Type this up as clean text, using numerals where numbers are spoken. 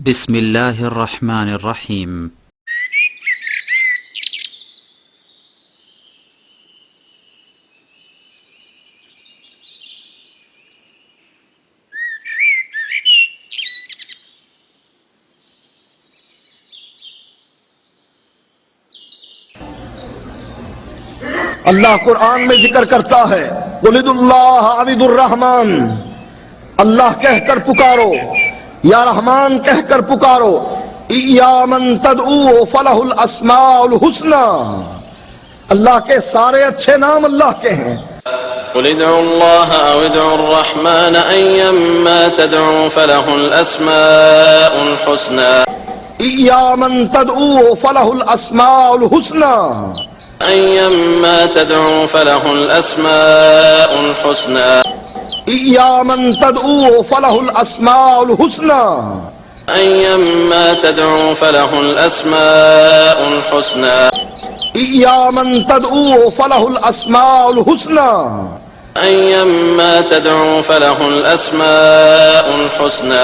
بسم الله الرحمن الرحيم. अल्लाह कुरान में जिक्र करता है कुलिदुल्लाह अविदुर्रहमान, अल्लाह कहकर पुकारो या रहमान कहकर पुकारो। इय्यामन तदऊ फलहुल अस्माउल हुस्ना, अल्लाह के सारे अच्छे नाम अल्लाह के हैं। कुल उदुल्लाह औ उदुर्रहमान अय्यम्मा तदऊ फलहुल अस्माउल हुस्ना। इय्यामन तदऊ फलहुल अस्माउल हुस्ना, अय्यम्मा तदऊ फलहुल अस्माउल हुस्ना। इय्यामन तदऊ फलहुल अस्माउल हुस्ना, अय्यम्मा तदऊ फलहुल अस्माउल हुस्ना। इय्यामन तदऊ फलहुल अस्माउल हुस्ना, अय्यम्मा तदऊ फलहुल अस्माउल हुस्ना।